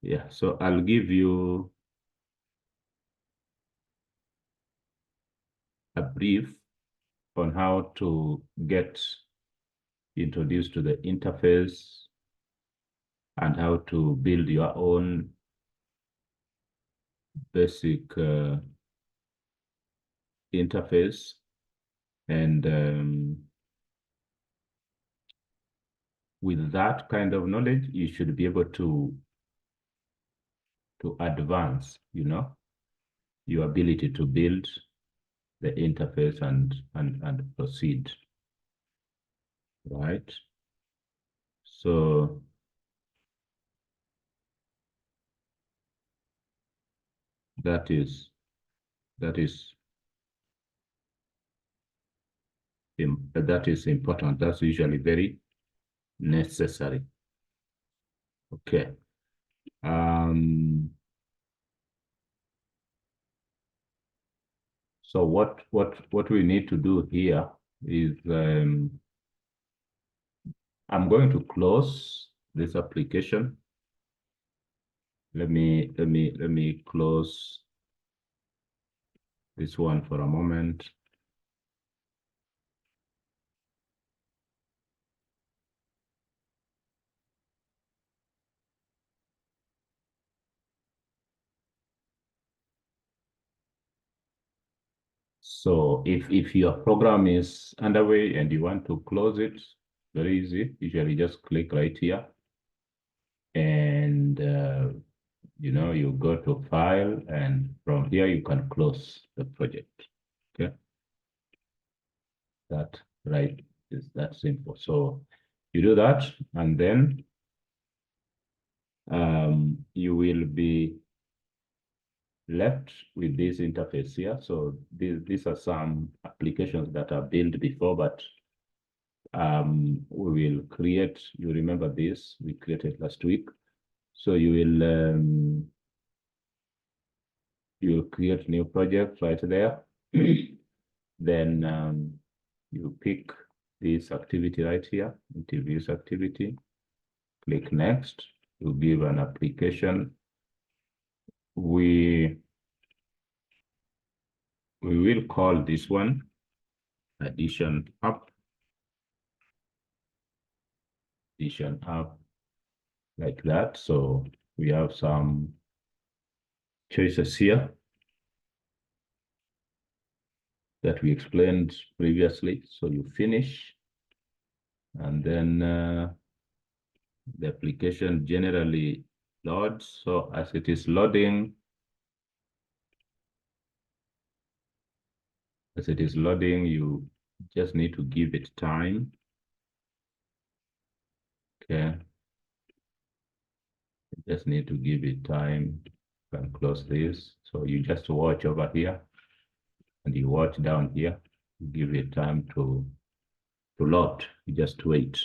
Yeah, so I'll give you a brief on how to get introduced to the interface and how to build your own basic interface. And with that kind of knowledge, you should be able to advance, your ability to build the interface and proceed, right? So that is that is that is important. That's usually very necessary. Okay. So what we need to do here is I'm going to close this application. Let me close this one for a moment. So if your program is underway and you want to close it, very easy. Usually just click right here and you go to file, and from here you can close the project. Okay. That right is that simple. So you do that, and then you will be left with this interface here. So these are some applications that are built before, but we will create, you remember this, we created last week. So you will create new project right there. Then you pick this activity right here, interviews activity, click next, you give an application. We will call this one addition app, like that. So we have some choices here that we explained previously. So you finish, and then the application generally loads. So as it is loading, you just need to give it time. Okay. You just need to give it time. You can close this. So you just watch over here and you watch down here. Give it time to load. You just wait.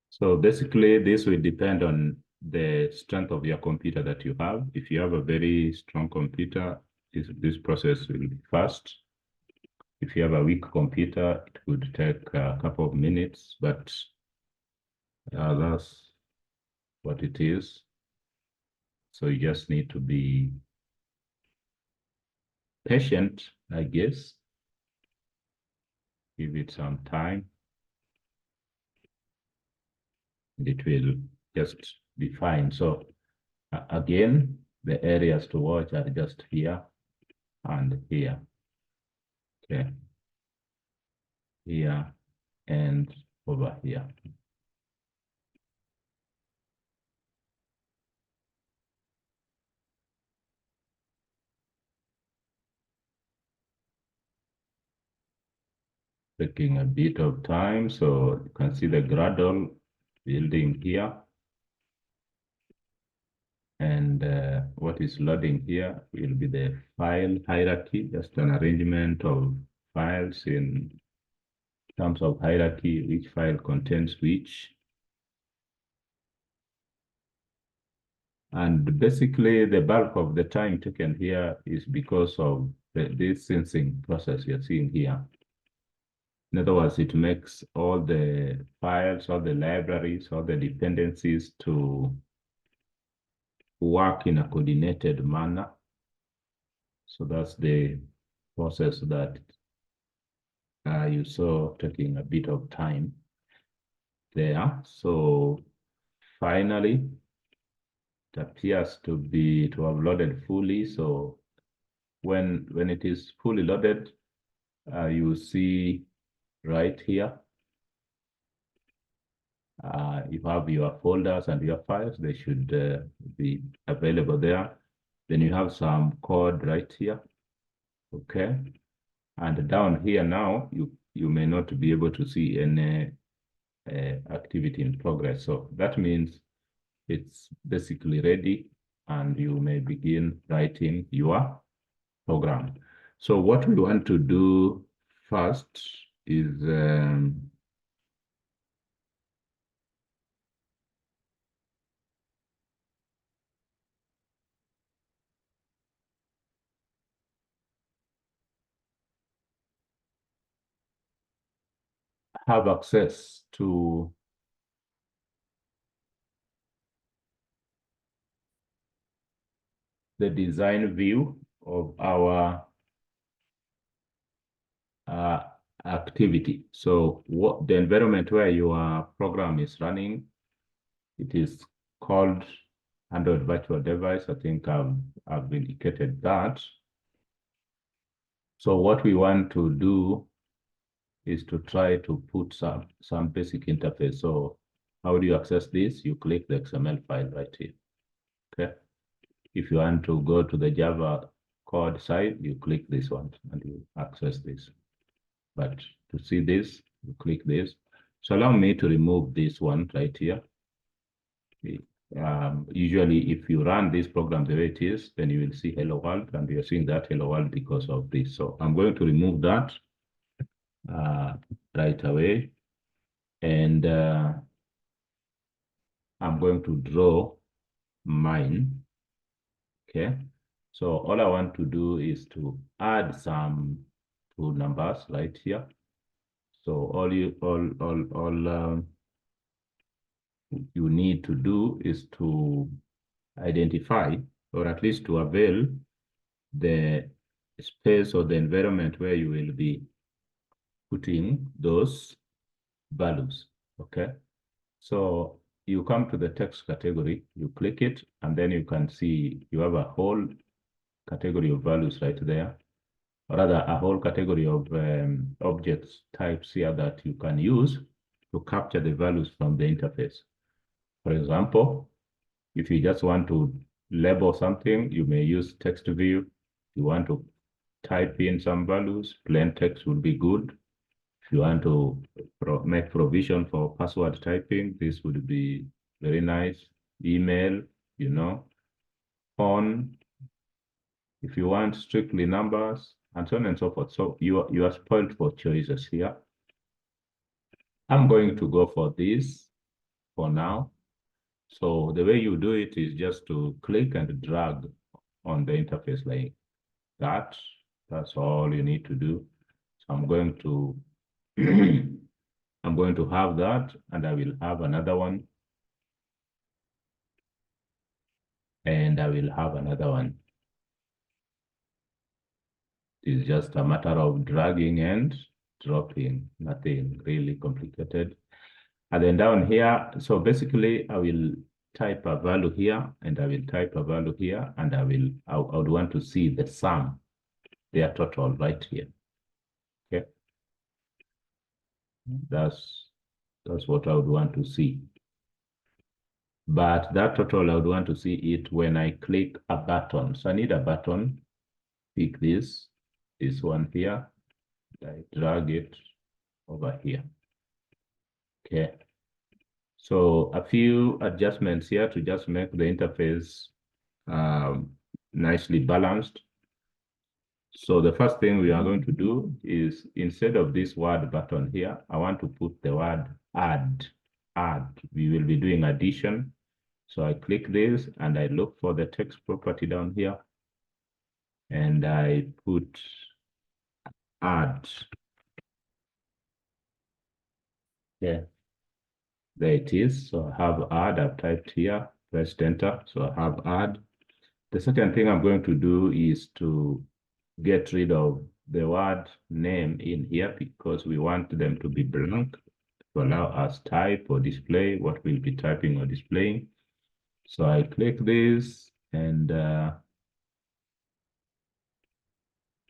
So basically, this will depend on the strength of your computer that you have. If you have a very strong computer, this process will be fast. If you have a weak computer, it could take a couple of minutes, but that's what it is. So you just need to be patient, I guess. Give it some time. It will just be fine. So again, the areas to watch are just here and here. Okay. Here and over here. Taking a bit of time, so you can see the Gradle building here. And what is loading here will be the file hierarchy, just an arrangement of files in terms of hierarchy, which file contains which. And basically, the bulk of the time taken here is because of this syncing process you're seeing here. In other words, it makes all the files, all the libraries, all the dependencies to work in a coordinated manner. So that's the process that you saw taking a bit of time there. So finally, it appears to have loaded fully. So when it is fully loaded, you see right here, you have your folders and your files. They should be available there. Then you have some code right here. Okay. And down here now, you may not be able to see any activity in progress. So that means it's basically ready and you may begin writing your program. So what we want to do first is have access to the design view of our activity. So what the environment where your program is running, it is called Android Virtual Device. I think I've indicated that. So what we want to do is to try to put some basic interface. So how do you access this? You click the XML file right here. Okay. If you want to go to the Java code side, you click this one and you access this. But to see this, you click this. So allow me to remove this one right here. Usually, if you run this program the way it is, then you will see hello world, and you're seeing that hello world because of this. So I'm going to remove that right away. And I'm going to draw mine. Okay. So all I want to do is to add some two numbers right here. So all you need to do is to identify, or at least to avail, the space or the environment where you will be putting those values. Okay. So you come to the text category, you click it, and then you can see you have a whole category of values right there, or rather a whole category of objects types here that you can use to capture the values from the interface. For example, if you just want to label something, you may use text view. You want to type in some values, plain text would be good. If you want to make provision for password typing, this would be very nice. Email, you know, phone, if you want strictly numbers, and so on and so forth. So you are spoiled for choices here. I'm going to go for this for now. So the way you do it is just to click and drag on the interface like that. That's all you need to do. So I'm going to I'm going to have that, and I will have another one, and I will have another one. It's just a matter of dragging and dropping, nothing really complicated. And then down here, so basically I will type a value here, and I will type a value here, and I would want to see the sum, their total right here. Okay. That's what I would want to see. But that total, I would want to see it when I click a button. So I need a button. Pick this one here. I drag it over here. Okay. So a few adjustments here to just make the interface nicely balanced. So the first thing we are going to do is, instead of this word button here, I want to put the word add. We will be doing addition. So I click this and I look for the text property down here and I put add. Yeah, there it is. So I have add, I've typed here, press enter. So I have add. The second thing I'm going to do is to get rid of the word name in here because we want them to be blank to allow us type or display what we'll be typing or displaying. So I click this and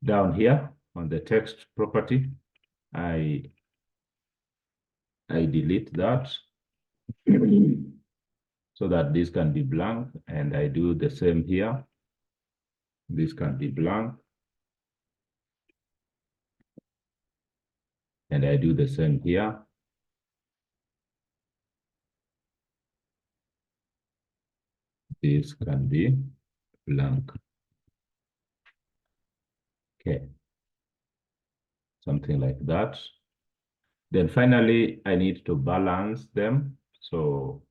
down here on the text property, I delete that so that this can be blank, and I do the same here. This can be blank, and I do the same here. This can be blank. Okay, something like that. Then finally, I need to balance them. So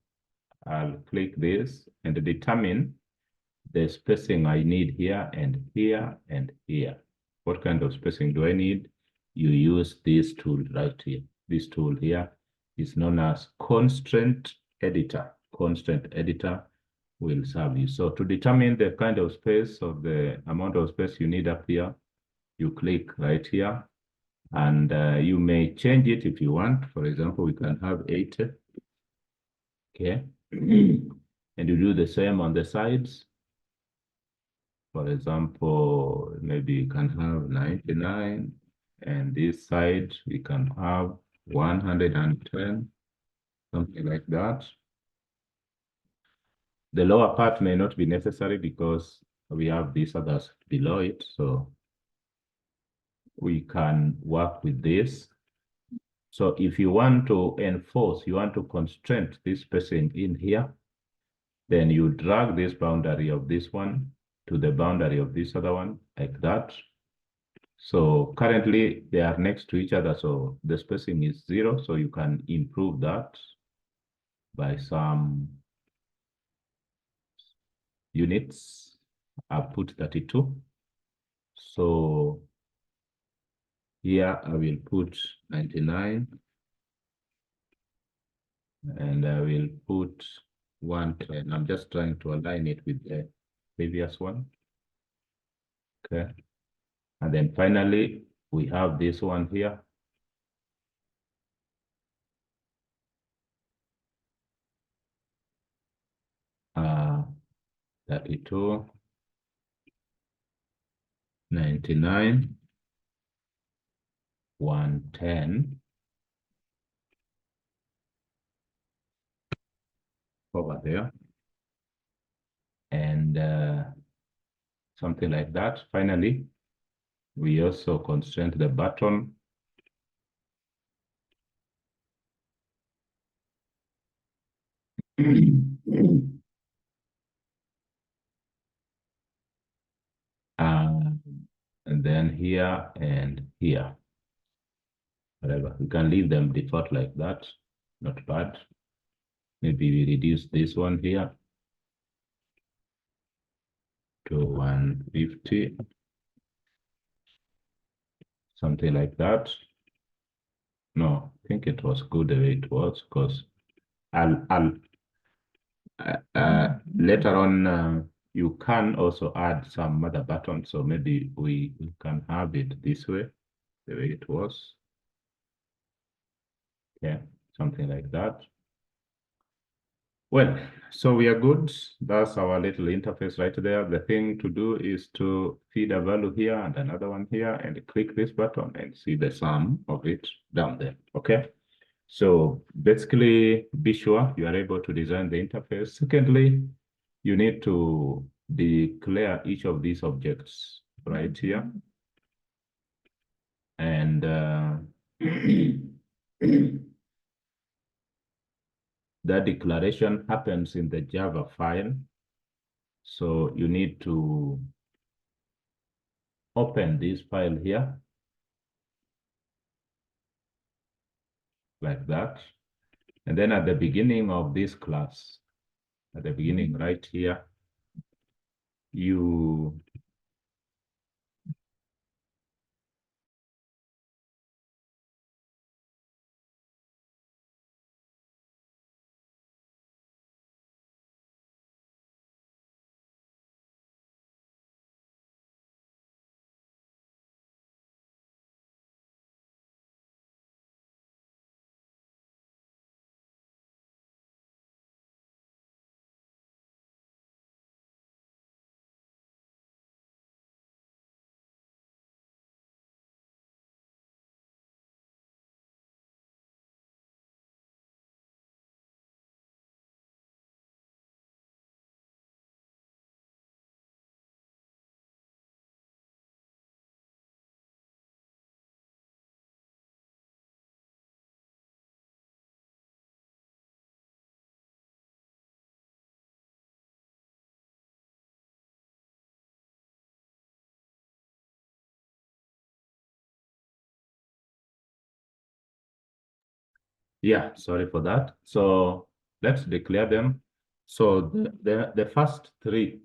I'll click this and determine the spacing I need here and here and here. What kind of spacing do I need? You use this tool right here. This tool here is known as constraint editor. Constraint editor will serve you. So to determine the kind of space or the amount of space you need up here, you click right here and you may change it if you want. For example, we can have 80. Okay. And you do the same on the sides. For example, maybe you can have 99, and this side we can have 110, something like that. The lower part may not be necessary because we have these others below it, so we can work with this. So if you want to enforce, you want to constrain this spacing in here, then you drag this boundary of this one to the boundary of this other one, like that. So currently they are next to each other, so the spacing is 0. So you can improve that by some units. I'll put 32. So here I will put 99 and I will put 110. I'm just trying to align it with the previous one. Okay. And then finally, we have this one here. Uh, 32, 99, 110 over there. And something like that. Finally, we also constrain the button. And then here and here. Whatever. We can leave them default like that. Not bad. Maybe we reduce this one here to 150. Something like that. No, I think it was good the way it was because I'll later on you can also add some other buttons. So maybe we can have it this way, the way it was. Yeah, something like that. Well, so we are good. That's our little interface right there. The thing to do is to feed a value here and another one here and click this button and see the sum of it down there. Okay. So basically be sure you are able to design the interface. Secondly, you need to declare each of these objects right here. And that declaration happens in the Java file. So you need to open this file here, like that. And then at the beginning of this class, at the beginning right here, you yeah, sorry for that. So let's declare them. So the first three,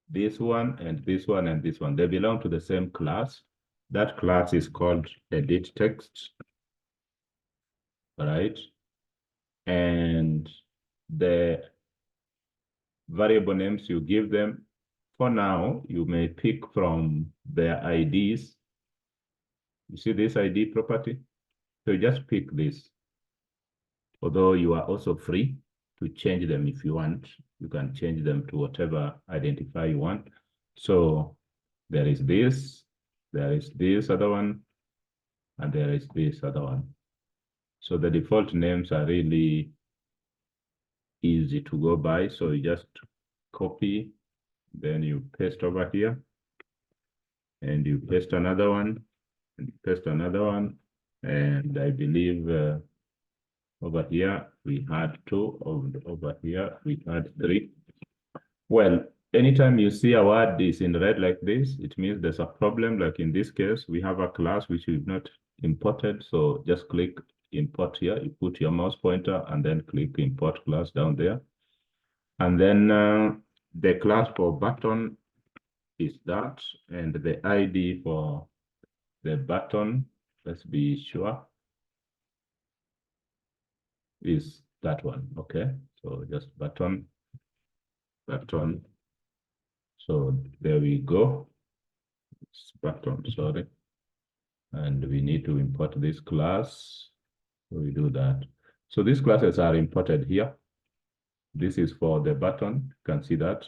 this one and this one and this one, they belong to the same class. That class is called edit text, right? And the variable names you give them, for now, you may pick from their IDs. You see this ID property? So you just pick this. Although you are also free to change them if you want. You can change them to whatever identifier you want. So there is this other one, and there is this other one. So the default names are really easy to go by. So you just copy, then you paste over here, and you paste another one, and paste another one. And I believe over here we had two, over here we had three. Well, anytime you see a word is in red like this, it means there's a problem. Like in this case, we have a class which we've not imported. So just click import here. You put your mouse pointer and then click import class down there. And then the class for button is that, and the ID for the button, let's be sure, is that one. Okay, so just button. So there we go. It's button, sorry. And we need to import this class. So we do that. So these classes are imported here. This is for the button. You can see that.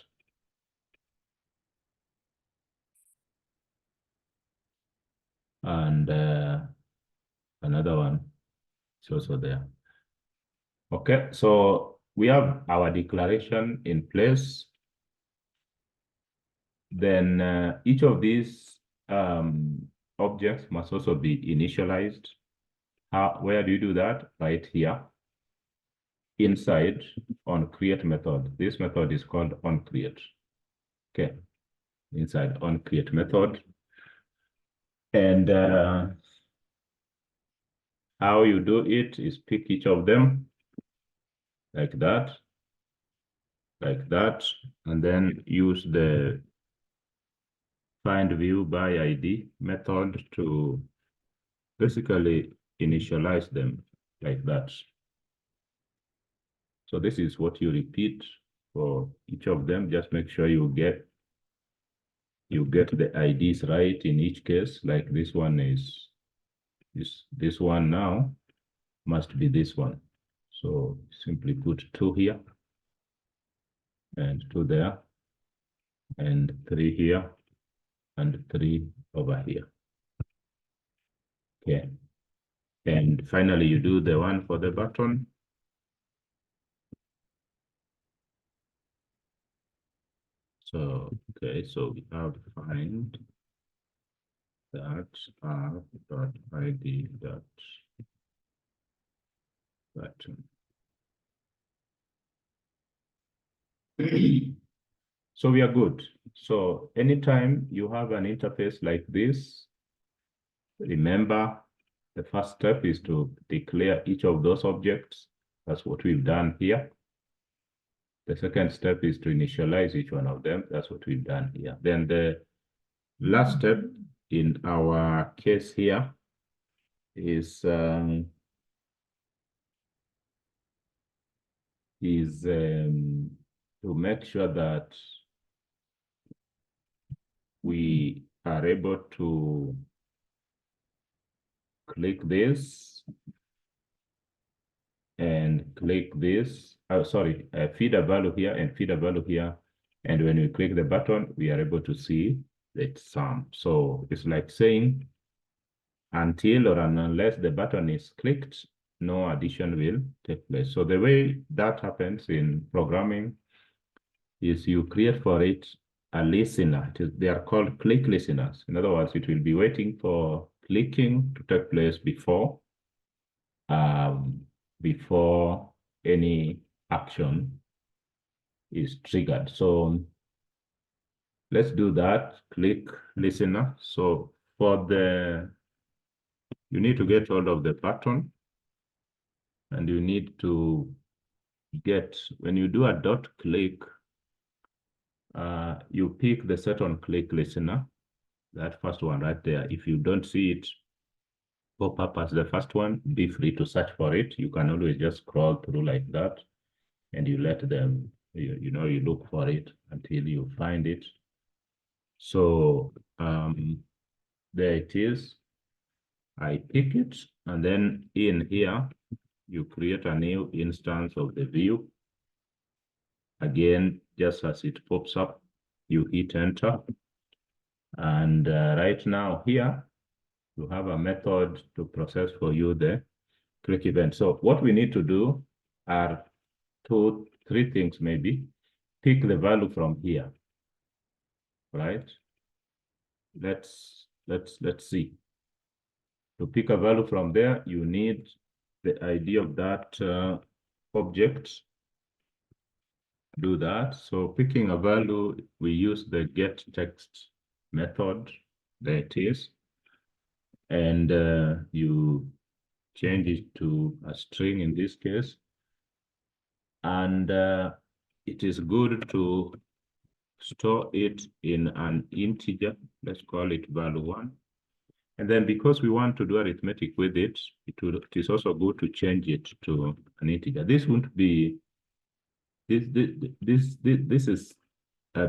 And another one is also there. Okay, so we have our declaration in place. Then each of these objects must also be initialized. Where do you do that? Right here. Inside on create method. This method is called onCreate. Okay, inside onCreate method. And how you do it is pick each of them like that, and then use the find view by ID method to basically initialize them like that. So this is what you repeat for each of them. Just make sure you get the IDs right in each case. Like this one is this one now must be this one. So simply put 2 here and 2 there and 3 here and 3 over here. Okay. And finally, you do the one for the button. So, okay, so we have find that r.id dot button. So we are good. So anytime you have an interface like this, remember the first step is to declare each of those objects. That's what we've done here. The second step is to initialize each one of them. That's what we've done here. Then the last step in our case here is to make sure that we are able to click this and click this. Feed a value here and feed a value here. And when we click the button, we are able to see the sum. So it's like saying until or unless the button is clicked, no addition will take place. So the way that happens in programming is you create for it a listener. They are called click listeners. In other words, it will be waiting for clicking to take place before any action is triggered. So let's do that. Click listener. So you need to get hold of the button, and you need to get, when you do a dot click, you pick the set on click listener, that first one right there. If you don't see it pop up as the first one, be free to search for it. You can always just scroll through like that, and you let them, you look for it until you find it. So there it is. I pick it, and then in here, you create a new instance of the view. Again, just as it pops up, you hit enter. And right now here, you have a method to process for you the click event. So what we need to do are three things maybe. Pick the value from here, right? Let's see. To pick a value from there, you need the ID of that object. Do that. So picking a value, we use the getText method. There it is. And you change it to a string in this case. And it is good to store it in an integer. Let's call it value1. And then because we want to do arithmetic with it, it is also good to change it to an integer. This won't be, this is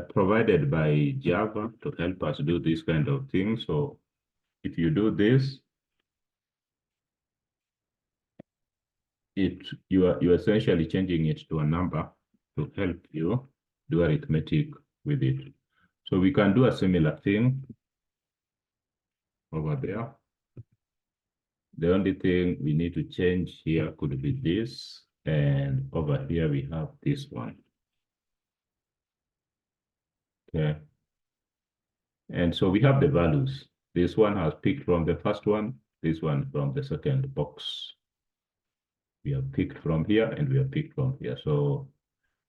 provided by Java to help us do this kind of thing. So if you do this, you're essentially changing it to a number to help you do arithmetic with it. So we can do a similar thing over there. The only thing we need to change here could be this, and over here we have this one. Okay. And so we have the values. This one has picked from the first one, this one from the second box. We have picked from here and we have picked from here. So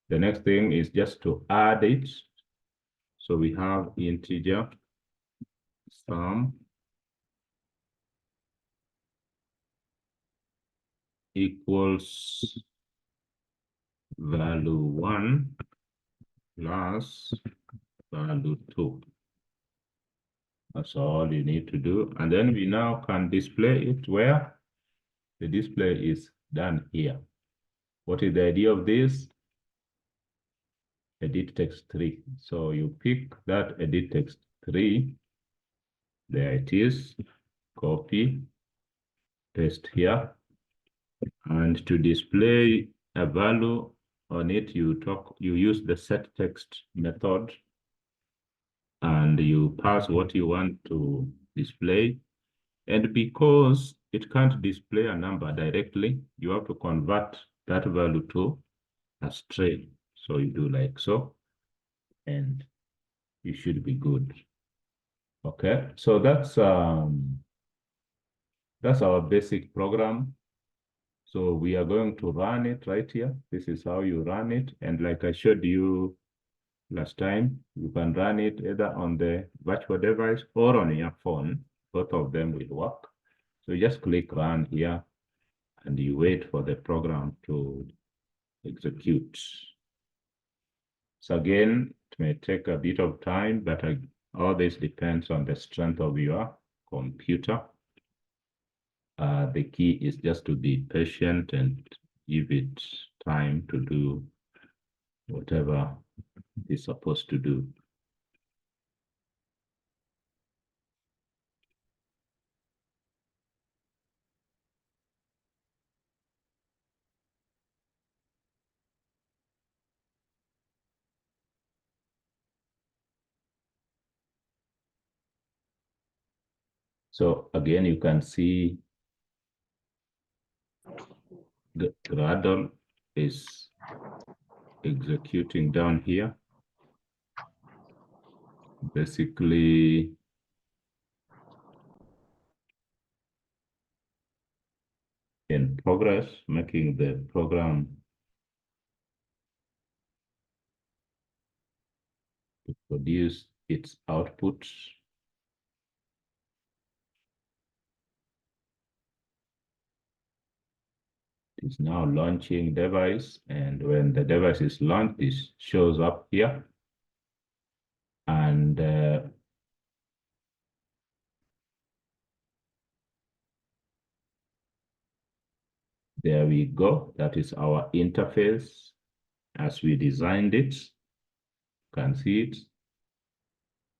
the next thing is just to add it. So we have integer sum equals value1 plus value2. That's all you need to do. And then we now can display it where the display is done here. What is the idea of this? Edit text 3. So you pick that edit text 3. There it is. Copy, paste here. And to display a value on it, you use the setText method, and you pass what you want to display. And because it can't display a number directly, you have to convert that value to a string. So you do like so, and you should be good. Okay, so that's our basic program. So we are going to run it right here. This is how you run it. And like I showed you last time, you can run it either on the virtual device or on your phone. Both of them will work. So you just click run here and you wait for the program to execute. So again, it may take a bit of time, but all this depends on the strength of your computer. The key is just to be patient and give it time to do whatever it's supposed to do. So again, you can see the Gradle is executing down here. Basically, in progress, making the program to produce its output. It is now launching device, and when the device is launched, this shows up here. And there we go. That is our interface as we designed it. You can see it.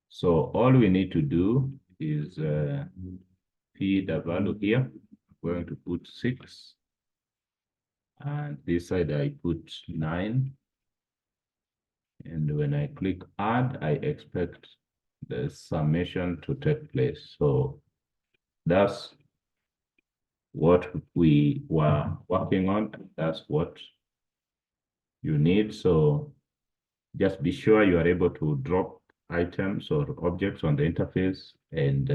So all we need to do is feed a value here. I'm going to put 6. And this side I put 9. And when I click add, I expect the summation to take place. So that's what we were working on. That's what you need. So just be sure you are able to drop items or objects on the interface, and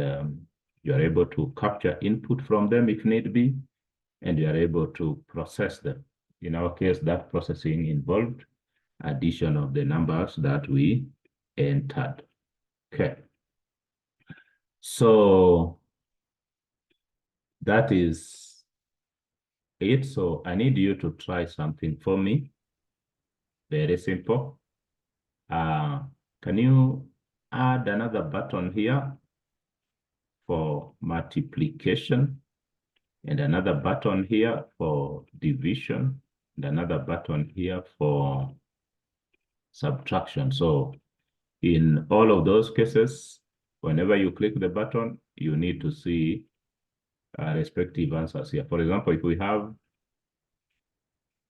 you are able to capture input from them if need be, and you are able to process them. In our case, that processing involved addition of the numbers that we entered. Okay. So that is it. So I need you to try something for me. Very simple. Can you add another button here for multiplication, and another button here for division, and another button here for subtraction? So in all of those cases, whenever you click the button, you need to see respective answers here. For example, if we have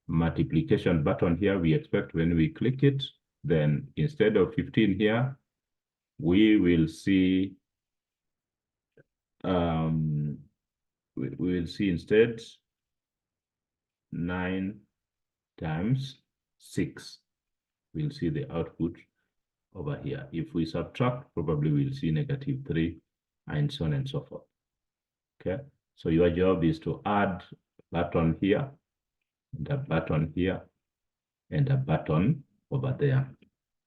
multiplication button here, we expect when we click it, then instead of 15 here, we will see we will see instead 9 times 6. We'll see the output over here. If we subtract, probably we'll see -3, and so on and so forth. Okay, so your job is to add a button here, and a button here, and a button over there.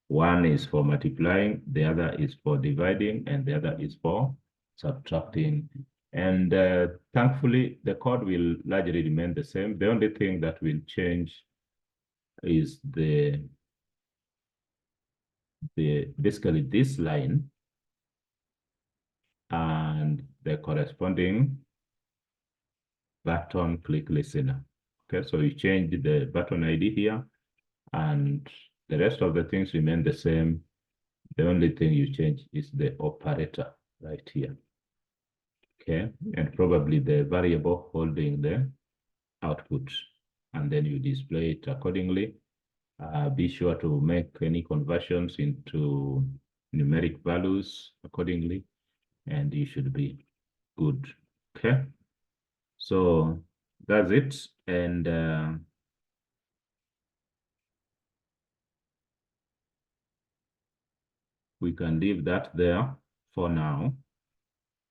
One is for multiplying, the other is for dividing, and the other is for subtracting. And thankfully, the code will largely remain the same. The only thing that will change is basically this line and the corresponding button click listener. Okay, so you change the button ID here, and the rest of the things remain the same. The only thing you change is the operator right here. Okay, and probably the variable holding the output, and then you display it accordingly. Be sure to make any conversions into numeric values accordingly, and you should be good. Okay, so that's it. And we can leave that there for now.